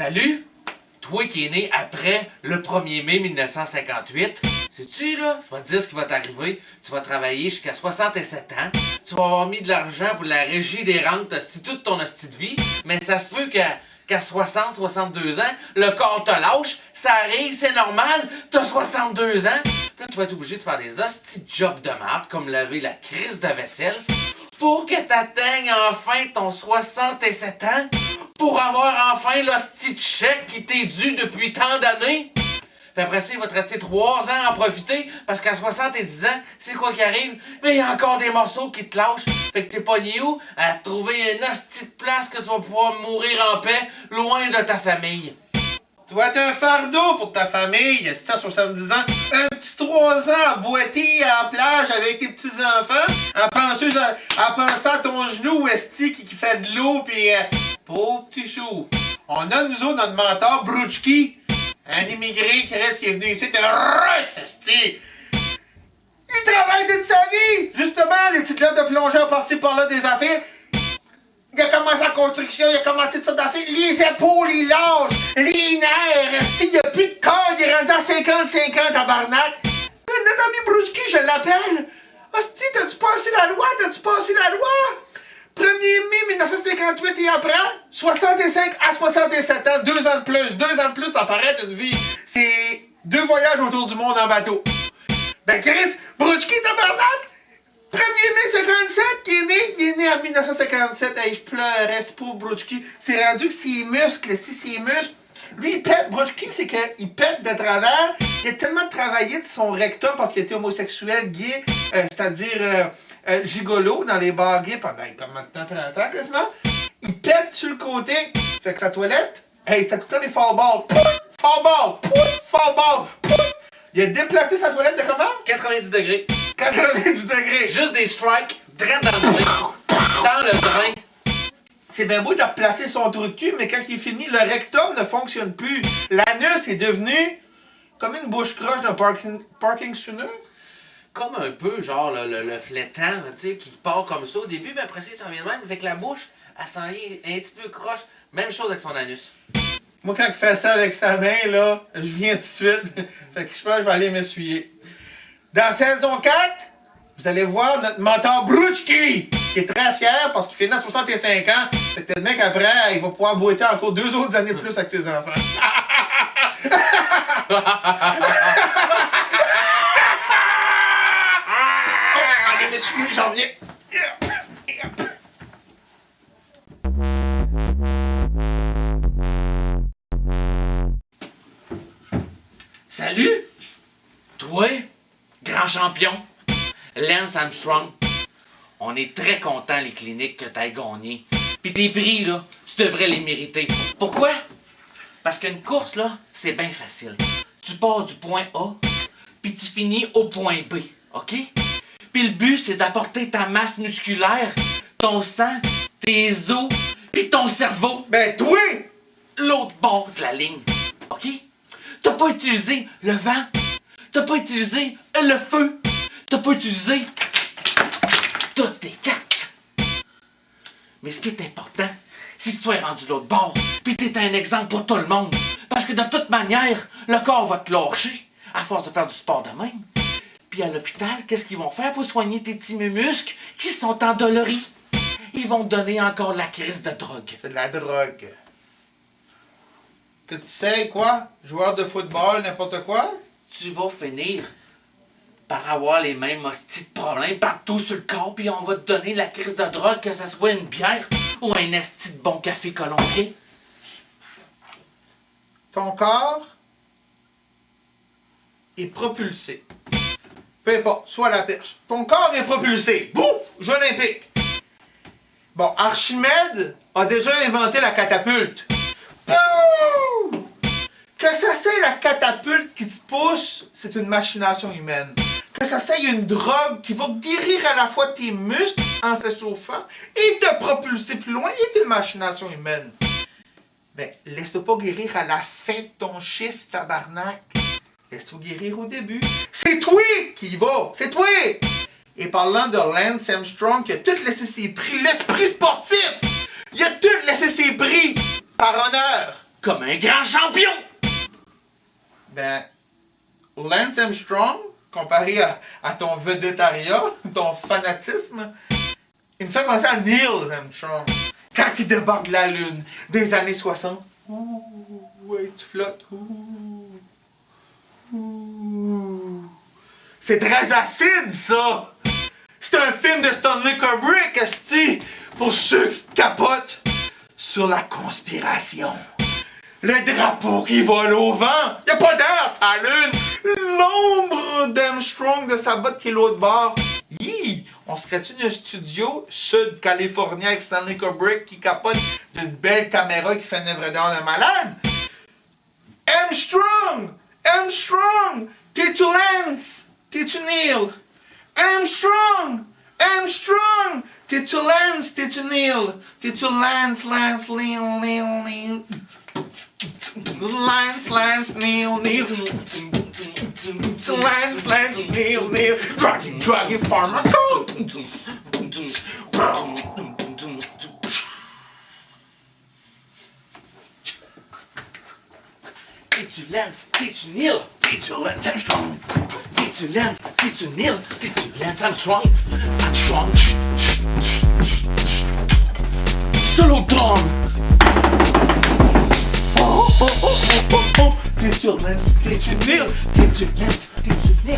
Salut! Toi qui es né après le 1er mai 1958, sais-tu là, je vais te dire ce qui va t'arriver. Tu vas travailler jusqu'à 67 ans, tu vas avoir mis de l'argent pour la régie des rentes toute ton hostie de vie, mais ça se peut qu'à 60, 62 ans, le corps te lâche, ça arrive, c'est normal, t'as 62 ans, puis là tu vas être obligé de faire des hosties de jobs de merde, comme laver la crise de vaisselle, pour que t'atteignes enfin ton 67 ans, pour avoir enfin l'hostie de chèque qui t'est dû depuis tant d'années. Puis après ça, il va te rester 3 ans à en profiter, parce qu'à 70 ans, c'est quoi qui arrive? Mais il y a encore des morceaux qui te lâchent. Fait que t'es pogné où? À trouver une hostie de place que tu vas pouvoir mourir en paix, loin de ta famille. Tu vas être un fardeau pour ta famille, si t'as 70 ans. Un petit 3 ans à boiter à la plage avec tes petits-enfants, en pensant à ton genou esti qui fait de l'eau, pis pauvre petit chou. On a, nous autres, notre mentor, Brutchki, un immigré qui est venu ici, de russe, esti. Il travaille toute sa vie! Justement, des petits clubs de plongeurs par-ci par-là, des affaires. Il a commencé la construction, il a commencé toutes sortes d'affaires. Les épaules, il lâche, les nerfs, il n'y a plus de corps, il est rendu à 50 tabarnak. Notre ami Brutchki, je l'appelle. Hostie, t'as-tu passé la loi? 1er mai 1958 et après, 65 à 67 ans, 2 ans de plus. 2 ans de plus, ça paraît une vie. C'est 2 voyages autour du monde en bateau. Ben Chris, Brutchki, tabarnak! 1er mai 57 il est né en 1957. Hey, je pleurais, ce pauvre Brutchki. C'est rendu que ses muscles, lui, il pète. Brutchki, c'est qu'il pète de travers. Il a tellement travaillé de son rectum parce qu'il était homosexuel, gay, c'est-à-dire gigolo dans les bars gays pendant combien de temps? 30 ans quasiment. Il pète sur le côté. Fait que sa toilette, hey, il fait tout le temps des fall balls. Fall ball. Il a déplacé sa toilette de comment? 90 degrés. 90 degrés. Juste des strikes, direct dans le drain. Dans le drain. C'est bien beau de replacer son trou de cul, mais quand il est fini, le rectum ne fonctionne plus. L'anus est devenu comme une bouche croche d'un parking sooner. Comme un peu, genre, le flétan, tu sais, qui part comme ça au début, mais après ça, il s'en vient de même. Avec la bouche, elle s'en vient un petit peu croche. Même chose avec son anus. Moi, quand il fait ça avec sa main, là, je viens tout de suite. Fait que je pense que je vais aller m'essuyer. Dans saison 4, vous allez voir notre mentor Brutchki, qui est très fier parce qu'il finit à 65 ans. Fait que le mec, après, il va pouvoir boiter encore 2 autres années de plus avec ses enfants. Allez m'essuyer, j'en viens. Salut! Toi, grand champion, Lance Armstrong, on est très contents les cliniques que t'as gagnées. Pis tes prix, là, tu devrais les mériter. Pourquoi? Parce qu'une course, là, c'est bien facile. Tu pars du point A, puis tu finis au point B, OK? Puis le but, c'est d'apporter ta masse musculaire, ton sang, tes os, puis ton cerveau. Ben, toi! L'autre bord de la ligne, OK? T'as pas utilisé le vent, t'as pas utilisé le feu, t'as pas utilisé toutes tes cartes. Mais ce qui est important, c'est que tu sois rendu de l'autre bord, pis t'es un exemple pour tout le monde. Parce que de toute manière, le corps va te lâcher à force de faire du sport de même. Puis à l'hôpital, qu'est-ce qu'ils vont faire pour soigner tes petits muscles qui sont endoloris? Ils vont te donner encore de la crise de drogue. C'est de la drogue. Que tu sais quoi? Joueur de football, n'importe quoi? Tu vas finir par avoir les mêmes hosties de problèmes partout sur le corps, puis on va te donner la crise de drogue, que ça soit une bière ou un esti de bon café colombien. Ton corps est propulsé. Peu importe, soit la perche. Ton corps est propulsé. Boum! Jeux olympiques. Bon, Archimède a déjà inventé la catapulte. Boum! Que ça c'est la catapulte qui te pousse, c'est une machination humaine. Que ça c'est une drogue qui va guérir à la fois tes muscles en s'échauffant et te propulser plus loin est une machination humaine. Ben, laisse-toi pas guérir à la fin de ton chiffre, tabarnak. Laisse-toi guérir au début. C'est toi qui y va! C'est toi! Et parlant de Lance Armstrong, qui a tout laissé ses prix, l'esprit sportif! Il a tout laissé ses prix par honneur, comme un grand champion! Ben, Lance Armstrong, comparé à ton vedettariat, ton fanatisme, il me fait penser à Neil Armstrong. Quand il débarque de la Lune, des années 60. Ouh, ouais, tu flottes. Ouh, ouh. C'est très acide, ça! C'est un film de Stanley Kubrick, esti, pour ceux qui capotent sur la conspiration. Le drapeau qui vole au vent. Y a pas d'air sur la Lune. L'ombre d'Armstrong de sa botte qui est l'autre bord. Hi! On serait-tu dans un studio sud-californien avec Stanley Kubrick qui capote d'une belle caméra qui fait une œuvre d'art de malade? Armstrong! Armstrong! T'es-tu Lance? T'es-tu Neil? Armstrong! Armstrong! T'es-tu Lance? T'es-tu Neil? T'es-tu Lance, Neil? Lance, Neil. Lance, Neil. Druggy farmer. T'es-tu Lance? T'es-tu Neil? T'es-tu Lance Armstrong? T'es-tu Lance? T'es-tu Neil? T'es-tu Lance Armstrong? Armstrong. Solo drum! T'es-tu Lance? T'es-tu Neil? T'es-tu Lance? T'es-tu Neil?